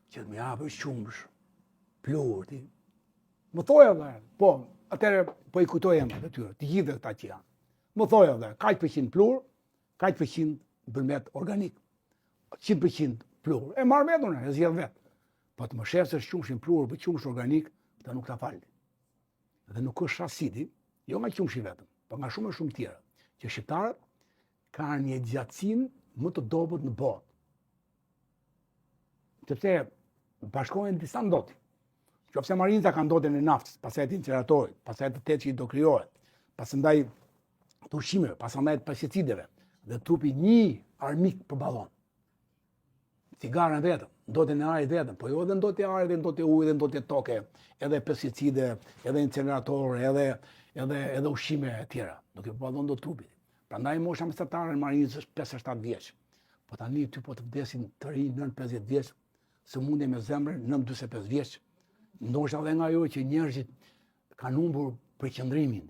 që më japë qumësh, plur, ti. Më thoja dhe, po, atëre po i kujtoj emrat e tyre, të gjithë këta që janë. Më thoja dhe, kaq % plur, kaq % bërmet organik. 100% plur. E marr vetë unë, e zgjedh vetë. Po të më shesësh qumshin plur për qumsh organik, ta nuk ta falni. Dhe nuk është asidi, jo nga qumshi vetëm, po nga shumë tjera, që shqiptarët kanë një gjatësinë më të dobët në botë. Sepse bashkohen disa ndoti. Qofse marinca ka ndotjen e naftës, pastaj të incineratorit, pastaj të tetë që i do krijohet, pastaj të ushqimeve, pastaj të pesticideve, dhe trupi një armik përballon. Cigaren vetëm, ndotjen e ajrit vetëm, po jo edhe ndotja e ajrit, ndotja e ujit, dhe ndotja e toke, edhe pesticide, edhe incinerator, edhe ushqime e tjera. Nuk i përballon dot trupit. Prandaj mosha mesatare në marincë është 57 vjeç. Po tani ty po të vdesin të rinj 9-50 vjeç, sëmundje me zemrën 9-45 vjeç. Ndoshta edhe nga ajo që njerëzit kanë humbur përqendrimin.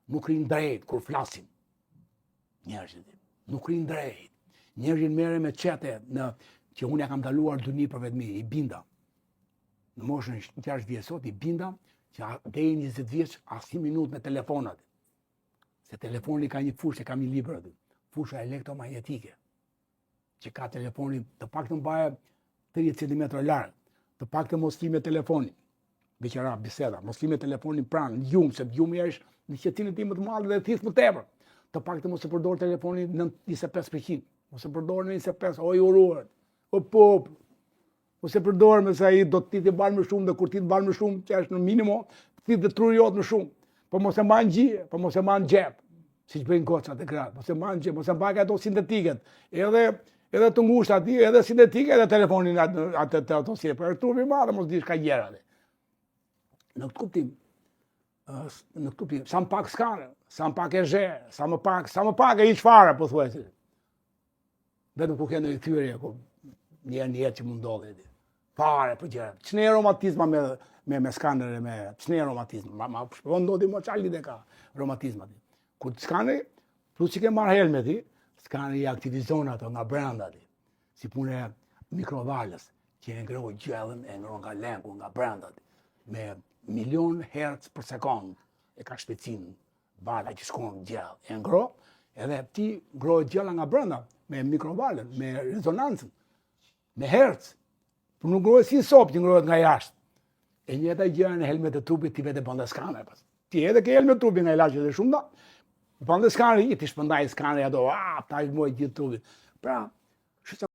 Nuk rinë drejt kur flasin. Njerëzit nuk rinë drejt. Njerëzit merren me çete që unë ja kam daluar dyni për vetmi, i binda. Në moshën 60 vjeç sot i binda që deri 20 vjeç as 1 minutë me telefonat. Se telefoni ka një fushë, kam një libër aty. Fusha elektromagnetike. Që ka telefoni të paktën mbaje 30 cm larg. Të paktën mos fli me telefonin. Veçara biseda, mos fli me telefonin pranë, në gjumë, se gjumi është në qetësinë e tij më të madhe dhe thith më tepër. Të paktën mos e përdor telefonin në 25%. Mos e përdor në 25%, oj uruar. O pop. Mos e përdor me sa ai do të ti bën më shumë dhe kur ti të bën më shumë, që është në minimum, ti të truri jot më shumë. Po mos e mbajnë gjie, po mos e mbajnë xhep. Siç bëjnë gocat e gratë, mos e mbajnë xhep, mos e mbajnë ato sintetiket. Edhe të ngushta aty, edhe sintetike, edhe telefonin ato si e për trupi madhe, mos dish ka gjera. Në këtë kuptim, sa më pak skane, sa më pak e zhe, sa më pak e hiç fare, po thuajse. Vetëm ku ke ndonjë thyrje, ku një jetë që mund ndodhi. Fare për gjëra. Ç'ne romatizma me skanere, ç'ne romatizma. Ma ndodhi më çali dhe ka romatizma. Kur skane, plus që ke marr helmeti, skane i aktivizon ato nga brenda ti. Si punë e mikrovalës, që e ngroh gjellën, e ngroh nga lenku, nga brenda ti. Me 1.000.000 hertz për sekond e ka shpejtësinë vala që shkon në gjellë. E ngroh, edhe ti ngrohet gjella nga brenda me mikrovalën, me rezonancën, me hertz. Por nuk ngrohet si sopë që ngrohet nga jashtë. E njëjta gjë në helmet e trupit ti vetë bën skane pas. Ti edhe ke helmet trupi nga ilaçet e shumta, bën skane, ti shpëndaj skane ato, ta i moj gjithë trupit. Pra,